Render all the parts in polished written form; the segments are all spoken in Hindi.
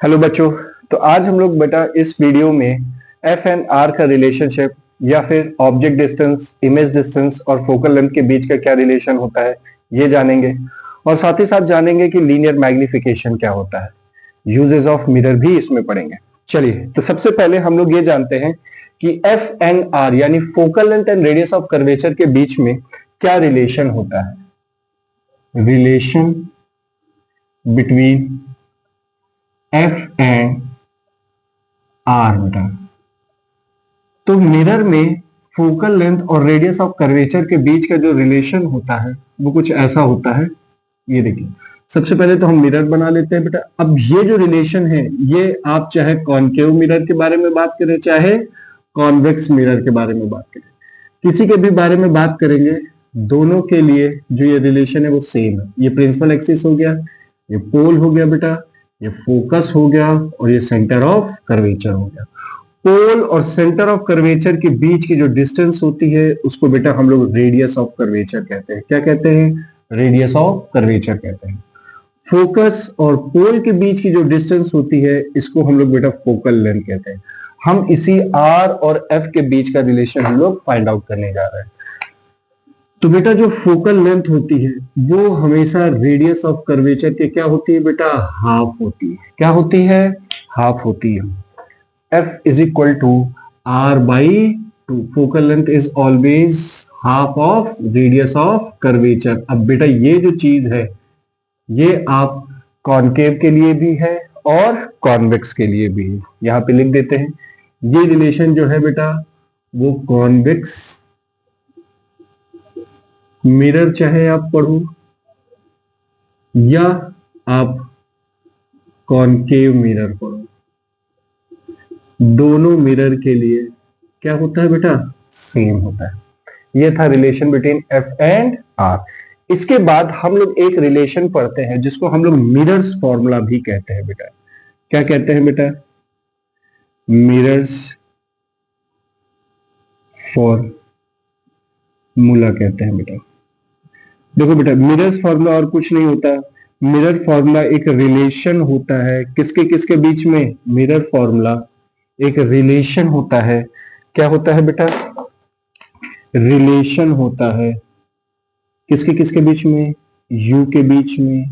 हेलो बच्चों। तो आज हम लोग बेटा इस वीडियो में एफ एंड आर का रिलेशनशिप या फिर ऑब्जेक्ट डिस्टेंस, इमेज डिस्टेंस और फोकल लेंथ के बीच का क्या रिलेशन होता है ये जानेंगे। और साथ ही साथ जानेंगे कि लीनियर मैग्निफिकेशन क्या होता है। यूजेस ऑफ मिरर भी इसमें पढ़ेंगे। चलिए, तो सबसे पहले हम लोग ये जानते हैं कि एफ एंड आर यानी focal length and radius of curvature के बीच में क्या रिलेशन होता है। Relation between F and R बेटा। तो मिरर में फोकल लेंथ और रेडियस ऑफ कर्वेचर के बीच का जो रिलेशन होता है वो कुछ ऐसा होता है। ये देखिए, सबसे पहले तो हम मिरर बना लेते हैं बेटा। अब ये जो रिलेशन है ये आप चाहे कॉनकेव मिरर के बारे में बात करें चाहे कॉन्वेक्स मिरर के बारे में बात करें, किसी के भी बारे में बात करेंगे, दोनों के लिए जो ये रिलेशन है वो सेम है। ये प्रिंसिपल एक्सिस हो गया, ये पोल हो गया बेटा, ये फोकस हो गया और ये सेंटर ऑफ कर्वेचर हो गया। पोल और सेंटर ऑफ कर्वेचर के बीच की जो डिस्टेंस होती है उसको बेटा हम लोग रेडियस ऑफ कर्वेचर कहते हैं। क्या कहते हैं? रेडियस ऑफ कर्वेचर कहते हैं। फोकस और पोल के बीच की जो डिस्टेंस होती है इसको हम लोग बेटा फोकल लेंथ कहते हैं। हम इसी आर और एफ के बीच का रिलेशन हम लोग फाइंड आउट करने जा रहे हैं। तो बेटा जो फोकल लेंथ होती है वो हमेशा रेडियस ऑफ कर्वेचर के क्या होती है बेटा? हाफ होती है। क्या होती है? हाफ होती है। F is equal to R by 2. Focal length is always half of radius of curvature. अब बेटा ये जो चीज है ये आप कॉनकेव के लिए भी है और कॉन्वेक्स के लिए भी है। यहां पे लिख देते हैं ये रिलेशन जो है बेटा वो कॉन्वेक्स मिरर चाहे आप पढ़ो या आप कॉनकेव मिरर पढ़ो, दोनों मिरर के लिए क्या होता है बेटा? सेम होता है। ये था relation between F and R. इसके बाद हम लोग एक रिलेशन पढ़ते हैं जिसको हम लोग मिरर्स फॉर्मूला भी कहते हैं बेटा। क्या कहते हैं बेटा? मिरर्स फॉर्मूला कहते हैं बेटा। देखो बेटा, मिरर्स फॉर्मूला और कुछ नहीं होता। मिरर फॉर्मूला एक रिलेशन होता है किसके किसके बीच में? मिरर फॉर्मूला एक रिलेशन होता है। क्या होता है बेटा? रिलेशन होता है किसके किसके बीच में? U के बीच में,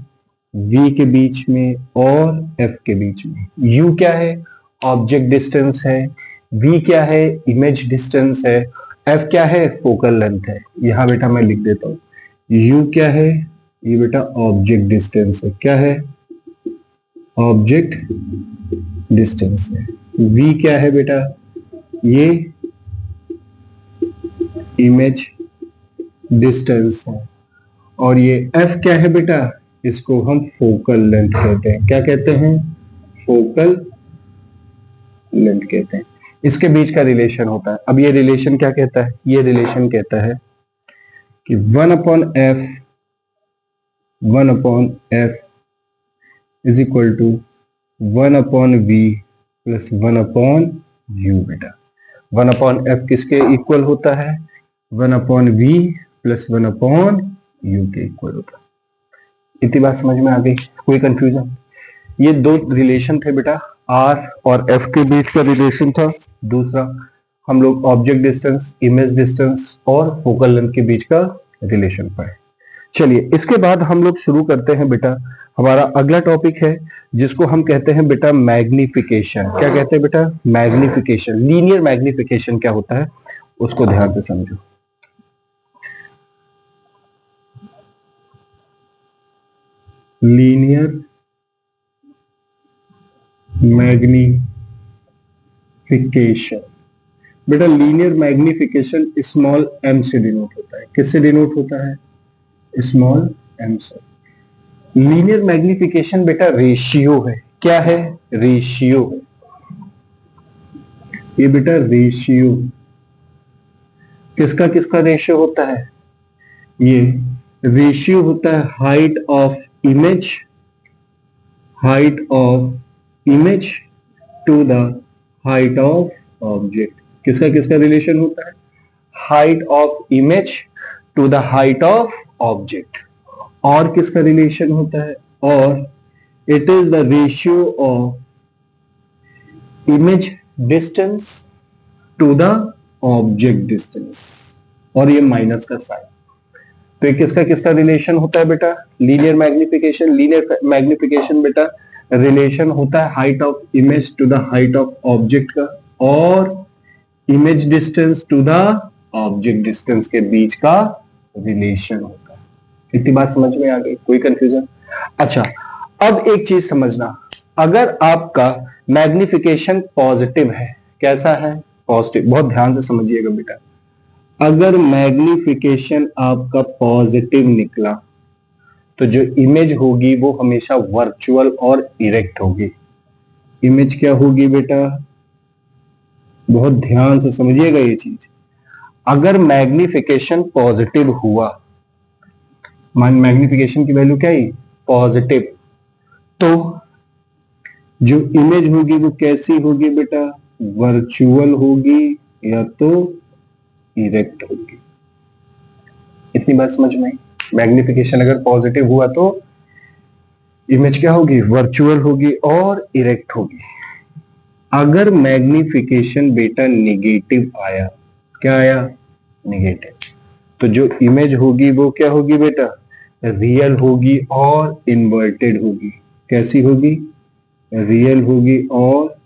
V के बीच में और F के बीच में। U क्या है? ऑब्जेक्ट डिस्टेंस है। V क्या है? इमेज डिस्टेंस है। F क्या है? फोकल लेंथ है। यहां बेटा मैं लिख देता हूं, U क्या है? ये बेटा ऑब्जेक्ट डिस्टेंस है। क्या है? ऑब्जेक्ट डिस्टेंस है। V क्या है बेटा? ये इमेज डिस्टेंस है। और ये F क्या है बेटा? इसको हम फोकल लेंथ कहते हैं। क्या कहते हैं? फोकल लेंथ कहते हैं। इसके बीच का रिलेशन होता है। अब ये रिलेशन क्या कहता है? ये रिलेशन कहता है कि 1/f is equal to 1/v plus 1/u बेटा। 1/f किसके इक्वल होता है? 1/v प्लस 1/u के इक्वल होता है। इतनी बात समझ में आ गई? कोई कंफ्यूजन? ये दो रिलेशन थे बेटा, आर और एफ के बीच का रिलेशन था। दूसरा हम लोग ऑब्जेक्ट डिस्टेंस, इमेज डिस्टेंस और फोकल लेंथ के बीच का रिलेशन पढ़े। चलिए, इसके बाद हम लोग शुरू करते हैं बेटा। हमारा अगला टॉपिक है जिसको हम कहते हैं बेटा मैग्निफिकेशन। क्या कहते हैं बेटा? मैग्निफिकेशन। लीनियर मैग्निफिकेशन क्या होता है उसको ध्यान से समझो। लीनियर मैग्निफिकेशन बेटा, लीनियर मैग्निफिकेशन स्मॉल m से डिनोट होता है। किससे डिनोट होता है? स्मॉल m से। लीनियर मैग्निफिकेशन बेटा रेशियो है। क्या है? रेशियो है। ये बेटा रेशियो किसका किसका रेशियो होता है? ये रेशियो होता है height of image to the height of object. किसका किसका रिलेशन होता है? Height of image to the height of object. और किसका रिलेशन होता है? और it is the ratio of image distance to the object distance, और ये माइनस का साइन। तो ये किसका किसका रिलेशन होता है बेटा? Linear magnification. लीनियर मैग्निफिकेशन बेटा रिलेशन होता है height of image to the height of object का, और image distance to the object distance के बीच का रिलेशन होता है। इतनी बात समझ में आ गई? कोई कंफ्यूजन? अच्छा, अब एक चीज समझना, अगर आपका मैग्निफिकेशन पॉजिटिव है, कैसा है? पॉजिटिव। बहुत ध्यान से समझिएगा बेटा, अगर मैग्निफिकेशन आपका पॉजिटिव निकला तो जो इमेज होगी वो हमेशा वर्चुअल और इरेक्ट होगी। इमेज क्या होगी बेटा? बहुत ध्यान से समझिएगा ये चीज। अगर मैग्निफिकेशन पॉजिटिव हुआ, मान मैग्निफिकेशन की वैल्यू क्या है? पॉजिटिव, तो जो इमेज होगी वो कैसी होगी बेटा? वर्चुअल होगी या तो इरेक्ट होगी। इतनी बात समझ में? मैग्निफिकेशन अगर पॉजिटिव हुआ तो इमेज क्या होगी? वर्चुअल होगी और इरेक्ट होगी। अगर मैग्निफिकेशन बेटा नेगेटिव आया, क्या आया? नेगेटिव, तो जो इमेज होगी वो क्या होगी बेटा? रियल होगी और इन्वर्टेड होगी। कैसी होगी? रियल होगी और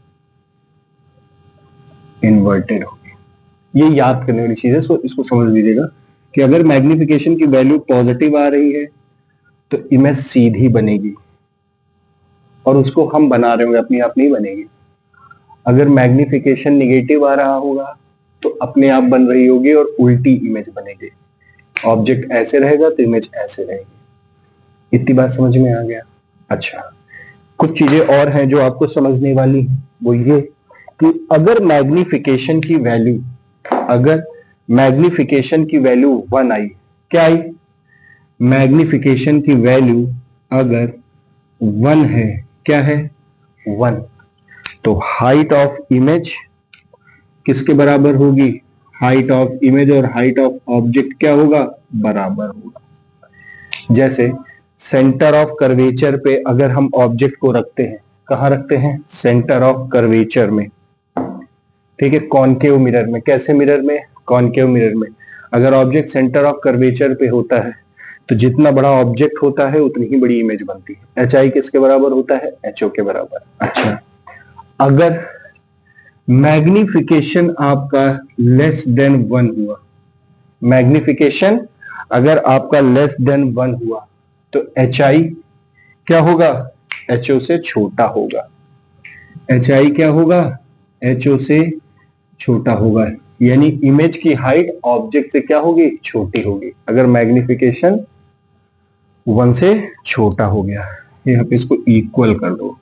इन्वर्टेड होगी। ये याद करने वाली चीज है, इसको समझ लीजिएगा कि अगर मैग्निफिकेशन की वैल्यू पॉजिटिव आ रही है तो इमेज सीधी बनेगी, और उसको हम बना रहे होंगे, अपनी आप नहीं बनेगी। अगर मैग्निफिकेशन निगेटिव आ रहा होगा तो अपने आप बन रही होगी और उल्टी इमेज बनेगी। ऑब्जेक्ट ऐसे रहेगा तो इमेज ऐसे रहेगी। इतनी बात समझ में आ गया? अच्छा, कुछ चीजें और हैं जो आपको समझने वाली हैं, वो ये कि अगर मैग्निफिकेशन की वैल्यू, अगर मैग्निफिकेशन की वैल्यू 1 आई, क्या आई? मैग्निफिकेशन की वैल्यू अगर 1 है, क्या है? 1, तो हाइट ऑफ इमेज किसके बराबर होगी? हाइट ऑफ इमेज और हाइट ऑफ ऑब्जेक्ट क्या होगा? बराबर होगा। जैसे सेंटर ऑफ कर्वेचर पे अगर हम ऑब्जेक्ट को रखते हैं, कहां रखते हैं? सेंटर ऑफ कर्वेचर में, ठीक है, कॉनकेव मिरर में। कैसे मिरर में? कॉनकेव मिरर में। अगर ऑब्जेक्ट सेंटर ऑफ कर्वेचर पे होता है तो जितना बड़ा ऑब्जेक्ट होता है उतनी ही बड़ी इमेज बनती है। एच आई किसके बराबर होता है? एच ओ के बराबर। अच्छा, अगर मैग्निफिकेशन आपका लेस देन 1 हुआ, मैग्निफिकेशन अगर आपका लेस देन 1 हुआ तो एच आई क्या होगा? एच ओ से छोटा होगा। एच आई क्या होगा? एच ओ से छोटा होगा, यानी इमेज की हाइट ऑब्जेक्ट से क्या होगी? छोटी होगी, अगर मैग्निफिकेशन 1 से छोटा हो गया। यहाँ पे इसको इक्वल कर दो।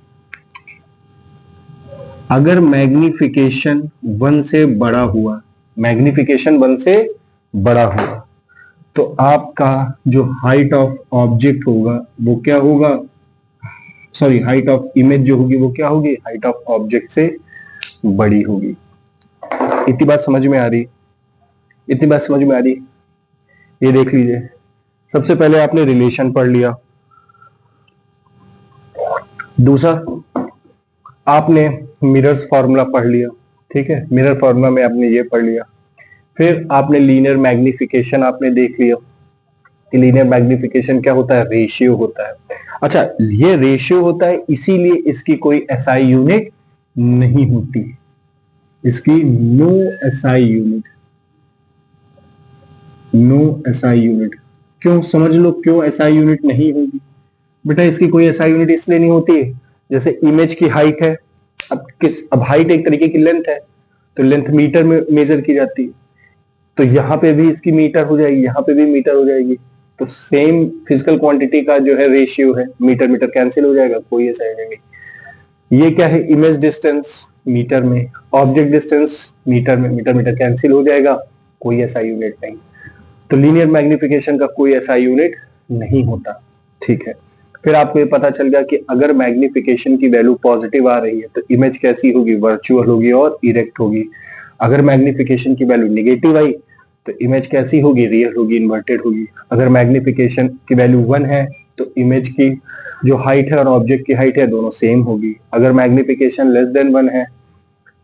अगर मैग्निफिकेशन 1 से बड़ा हुआ, मैग्निफिकेशन 1 से बड़ा हुआ, तो आपका जो हाइट ऑफ ऑब्जेक्ट होगा वो क्या होगा? सॉरी, हाइट ऑफ इमेज जो होगी वो क्या होगी? हाइट ऑफ ऑब्जेक्ट से बड़ी होगी। इतनी बात समझ में आ रही? इतनी बात समझ में आ रही? ये देख लीजिए, सबसे पहले आपने रिलेशन पढ़ लिया। दूसरा, आपने मिरर्स फॉर्मूला पढ़ लिया, ठीक है, मिरर फॉर्मूला में आपने ये पढ़ लिया। फिर आपने लीनियर मैग्निफिकेशन आपने देख लिया कि लीनियर मैग्निफिकेशन क्या होता है? रेशियो होता है। अच्छा, ये रेशियो होता है, इसीलिए इसकी कोई एसआई यूनिट नहीं होती, इसकी no SI unit, no SI unit. क्यों? समझ लो क्यों एसआई यूनिट नहीं होगी बेटा। इसकी कोई एसआई यूनिट इसलिए नहीं होती है, जैसे इमेज की हाइट है, अब हाइट एक तरीके की लेंथ है, तो लेंथ मीटर में मेजर की जाती है, तो यहां पे भी इसकी मीटर हो जाएगी, यहां पे भी मीटर हो जाएगी। तो सेम फिजिकल क्वांटिटी का जो है रेशियो है, मीटर मीटर कैंसिल हो जाएगा, कोई ऐसा नहीं। ये क्या है? इमेज डिस्टेंस मीटर में, ऑब्जेक्ट डिस्टेंस मीटर में, मीटर मीटर कैंसिल हो जाएगा, कोई ऐसा यूनिट नहीं। तो लीनियर मैग्निफिकेशन का कोई ऐसा यूनिट नहीं होता, ठीक है। फिर आपको ये पता चल गया कि अगर मैग्निफिकेशन की वैल्यू पॉजिटिव आ रही है तो इमेज कैसी होगी? वर्चुअल होगी और इरेक्ट होगी। अगर मैग्निफिकेशन की वैल्यू निगेटिव आई तो इमेज कैसी होगी? रियल होगी, इन्वर्टेड होगी। अगर मैग्निफिकेशन की वैल्यू 1 है तो इमेज की जो हाइट है और ऑब्जेक्ट की हाइट है दोनों सेम होगी। अगर मैग्निफिकेशन लेस देन 1 है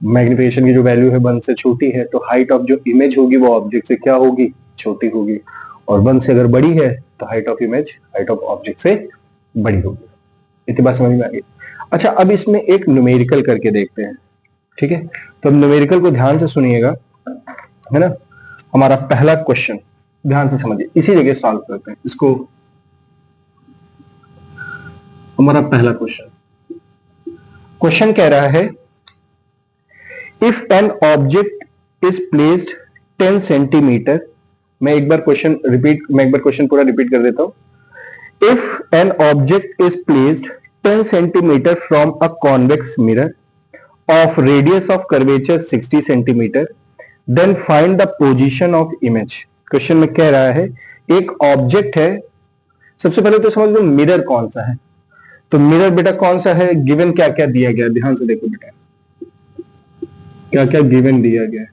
मैग्निफिकेशन की जो वैल्यू है 1 से छोटी है, तो हाइट ऑफ जो इमेज होगी वो ऑब्जेक्ट से क्या होगी, छोटी होगी, और 1 से अगर बड़ी है तो height of image height of object से बड़ी होगी। इतनी बात समझ में आ गई। अच्छा, अब इसमें एक न्यूमेरिकल करके देखते हैं, ठीक है। तो अब न्यूमेरिकल को ध्यान से सुनिएगा, है ना। हमारा पहला क्वेश्चन ध्यान से समझिए, इसी जगह सॉल्व करते हैं इसको। हमारा पहला क्वेश्चन कह रहा है, if an object is placed 10 centimetre, मैं एक बार क्वेश्चन पूरा रिपीट कर देता हूं। If an object is placed 10 centimetre from a convex mirror of radius of curvature 60 centimetre, then find the position of image. Question में कह रहा है एक ऑब्जेक्ट है, सबसे पहले तो समझ लो मिरर कौन सा है। तो मिरर बेटा कौन सा है, गिवन क्या क्या दिया गया, ध्यान से देखो बेटा क्या क्या गिवन दिया गया है।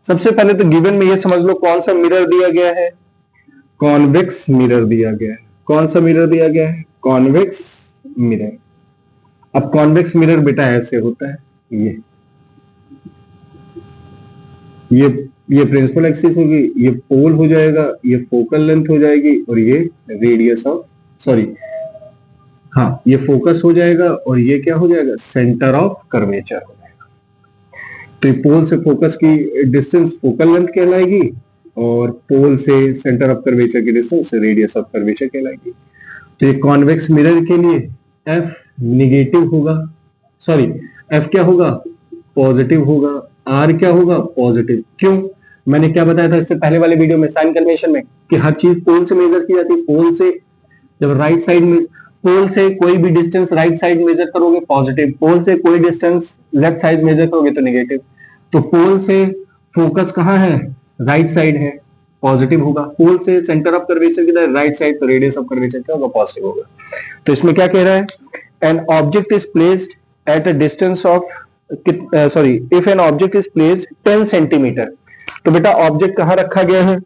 सबसे पहले तो गिवन में ये समझ लो कौन सा मिरर दिया गया है, कॉन्वेक्स मिरर दिया गया है। कौन सा मिरर दिया गया है, कॉन्वेक्स मिरर। अब कॉन्वेक्स मिरर बेटा ऐसे होता है, ये प्रिंसिपल एक्सिस होगी, ये पोल हो जाएगा, ये फोकल लेंथ हो जाएगी, और ये रेडियस ऑफ ये फोकस हो जाएगा, और ये क्या हो जाएगा, सेंटर ऑफ कर्वेचर हो जाएगा। तो पोल से फोकस की डिस्टेंस फोकल लेंथ कहलाएगी, और पोल से सेंटर ऑफ कर्वेचर की डिस्टेंस रेडियस ऑफ कर्वेचर कहलाएगी। तो ये कॉन्वेक्स मिरर के लिए एफ निगेटिव होगा, एफ क्या होगा, पॉजिटिव होगा, आर क्या होगा, पॉजिटिव। क्यों, मैंने क्या बताया था इससे पहले वाले वीडियो में साइन कन्वेंशन में, कि हर चीज पोल से मेजर की जाती है। पोल से जब राइट साइड में, पोल से कोई भी डिस्टेंस राइट साइड मेजर करोगे पॉजिटिव, पोल से कोई डिस्टेंस लेफ्ट साइड मेजर करोगे तो नेगेटिव। तो पोल से फोकस कहां है, राइट साइड है, पॉजिटिव होगा। पोल से सेंटर ऑफ कर्वेचर किधर, राइट साइड, तो रेडियस ऑफ कर्वेचर क्या होगा, पॉजिटिव होगा। तो इसमें क्या कह रहा है, N object is placed at a distance of if an object is placed 10 centimetre. तो बेटा ऑब्जेक्ट कहां रखा गया है,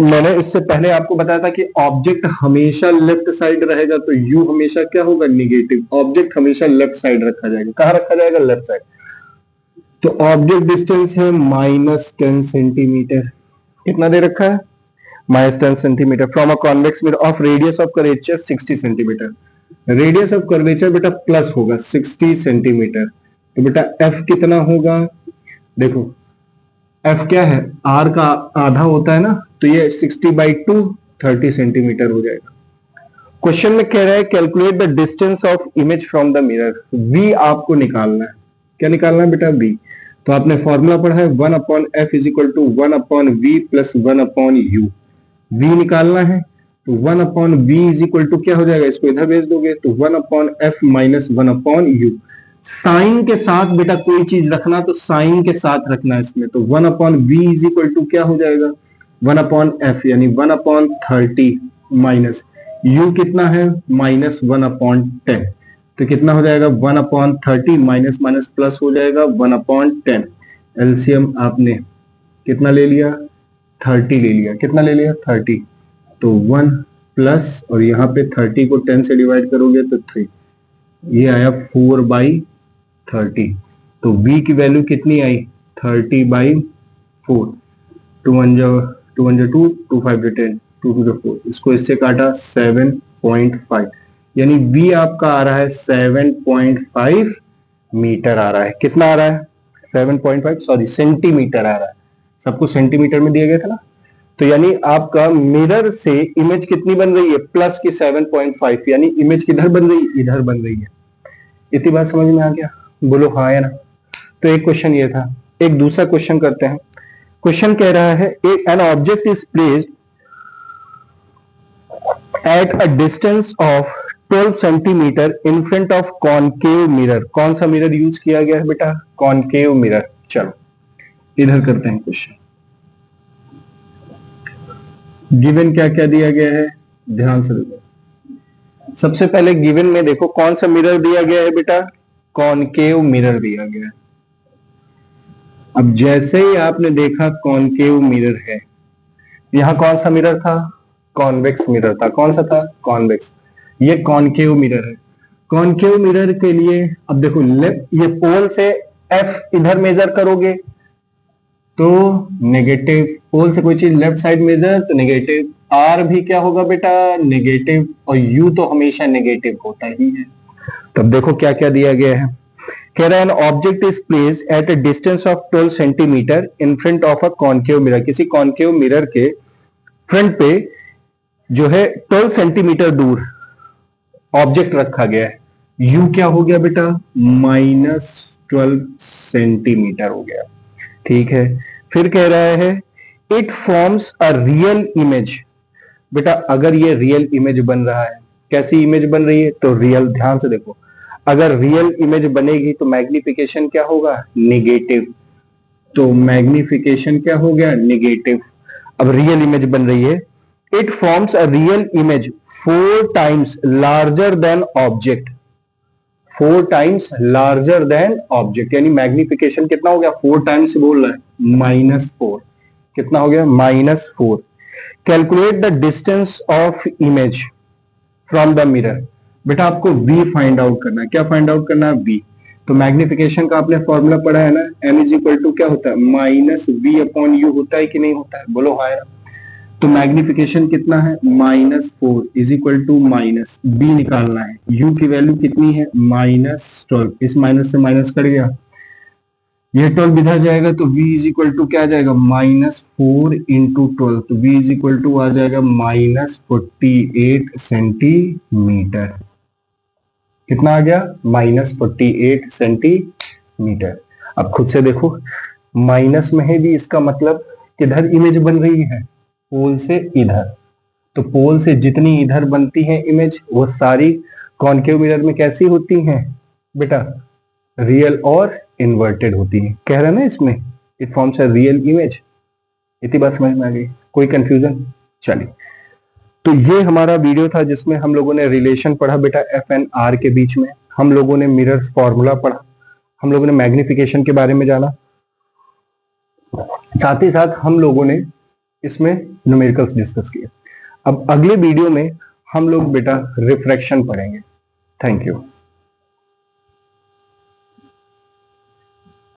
मैंने इससे पहले आपको बताया था कि ऑब्जेक्ट हमेशा लेफ्ट साइड रहेगा, तो यू हमेशा क्या होगा, निगेटिव। ऑब्जेक्ट हमेशा लेफ्ट साइड रखा जाएगा। कहां रखा जाएगा, लेफ्ट साइड। तो ऑब्जेक्ट डिस्टेंस है -10 सेंटीमीटर। कितना दे रखा है, -10 centimetre from a convex mirror of radius of curvature 60 centimetre. Radius of curvature बेटा प्लस होगा 60 सेंटीमीटर। तो बेटा एफ कितना होगा, देखो एफ क्या है, आर का आधा होता है ना, तो ये 60/2 30 सेंटीमीटर हो जाएगा। क्वेश्चन में कह रहा है calculate the distance of image from the mirror. V आपको निकालना है, क्या निकालना है बेटा, वी। तो आपने फॉर्मूला पढ़ा है 1/f is equal to 1/v plus 1/u। v निकालना है, तो 1/v इज इक्वल टू क्या हो जाएगा, इसको इधर भेज दोगे तो 1/f माइनस 1/u। साइन के साथ बेटा कोई चीज रखना तो साइन के साथ रखना है इसमें। तो 1/v इज इक्वल टू क्या हो जाएगा, 1/f यानी 1/30 माइनस u कितना है, -1/10। तो कितना हो जाएगा, 1/30 माइनस माइनस प्लस हो जाएगा 1/10। एलसीएम आपने कितना ले लिया, 30 ले लिया। कितना ले लिया, 30। तो 1 प्लस, और यहाँ पे 30 को 10 से डिवाइड करोगे तो 3, ये आया 4/30। तो v की वैल्यू कितनी आई, 30/4। 2 1 2 2 5 10 2 2 4, इसको इससे काटा 7.5, यानी v आपका आ रहा है 7.5 मीटर आ रहा है। कितना आ रहा है, 7.5 सेंटीमीटर आ रहा है। सबको सेंटीमीटर में दिया गया था ना। तो यानी आपका मिरर से इमेज कितनी बन रही है, प्लस की 7.5, यानी इमेज किधर बन रही है, इधर बन रही है। इतनी बात समझ में आ गया, बोलो हाँ या ना। तो एक क्वेश्चन ये था। एक दूसरा क्वेश्चन करते हैं। क्वेश्चन कह रहा है N object is placed at a distance of 12 centimetre in front of concave mirror. कौन सा मिरर यूज किया गया है बेटा, कॉनकेव मिरर। चलो इधर करते हैं क्वेश्चन। गिवन क्या क्या दिया गया है, ध्यान से देखो। सबसे पहले गिवन में देखो कौन सा मिरर दिया गया है बेटा, कॉनकेव मिरर दिया गया है। अब जैसे ही आपने देखा कॉनकेव मिरर है, यहां कौन सा मिरर था, कॉन्वेक्स मिरर था। कौन सा था, कॉन्वेक्स। ये कॉनकेव मिरर है। कॉनकेव मिरर के लिए अब देखो, ये पोल से एफ इधर मेजर करोगे तो नेगेटिव, पोल से कोई चीज लेफ्ट साइड मेजर तो नेगेटिव, आर भी क्या होगा बेटा नेगेटिव, और यू तो हमेशा नेगेटिव होता ही है। तब देखो क्या क्या दिया गया है, कह रहा है N object is placed at a distance of 12 centimetre in front of a concave mirror, किसी कॉन्केव मिरर के फ्रंट पे जो है 12 सेंटीमीटर दूर ऑब्जेक्ट रखा गया है, यू क्या हो गया बेटा -12 सेंटीमीटर हो गया, ठीक है। फिर कह रहा है it forms a real image, बेटा अगर ये रियल इमेज बन रहा है, कैसी इमेज बन रही है तो रियल, ध्यान से देखो, अगर रियल इमेज बनेगी तो मैग्निफिकेशन क्या होगा नेगेटिव, तो मैग्निफिकेशन क्या हो गया नेगेटिव। अब रियल इमेज बन रही है, it forms a real image 4 times larger than object, 4 times larger than object, यानी मैग्निफिकेशन कितना हो गया 4 टाइम्स बोल रहा है -4, कितना हो गया -4। Calculate the distance of image from the mirror, बेटा आपको v फाइंड आउट करना है, क्या फाइंड आउट करना है v, तो मैग्निफिकेशन का आपने फॉर्मूला पढ़ा है ना, m इज इक्वल टू क्या होता है -v/u होता है कि नहीं होता है, बोलो हाँ या, तो मैग्निफिकेशन कितना है -4 is equal to minus b निकालना है, u की वैल्यू कितनी है -12, इस माइनस से माइनस कट गया, ये 12 इधर जाएगा तो v इज इक्वल टू क्या आ जाएगा -4 इंटू 12, तो v इज इक्वल टू आ जाएगा -48 सेंटीमीटर, कितना आ गया -48 सेंटीमीटर। अब खुद से देखो माइनस में है भी, इसका मतलब किधर इमेज बन रही है पोल से इधर, तो पोल से जितनी इधर बनती है इमेज वो सारी कॉन्केव मिरर में कैसी होती हैं बेटा रियल और इन्वर्टेड होती है, कह रहा है ना इसमें it forms a real image, इतनी बात समझ में आ गई, कोई कंफ्यूजन। चलिए तो ये हमारा वीडियो था जिसमें हम लोगों ने रिलेशन पढ़ा बेटा एफ एंड आर के बीच में, हम लोगों ने मिरर्स फॉर्मूला पढ़ा, हम लोगों ने मैग्निफिकेशन के बारे में जाना, साथ ही साथ हम लोगों ने इसमें न्यूमेरिकल्स डिस्कस किए। अब अगले वीडियो में हम लोग बेटा रिफ्रैक्शन पढ़ेंगे। Thank you.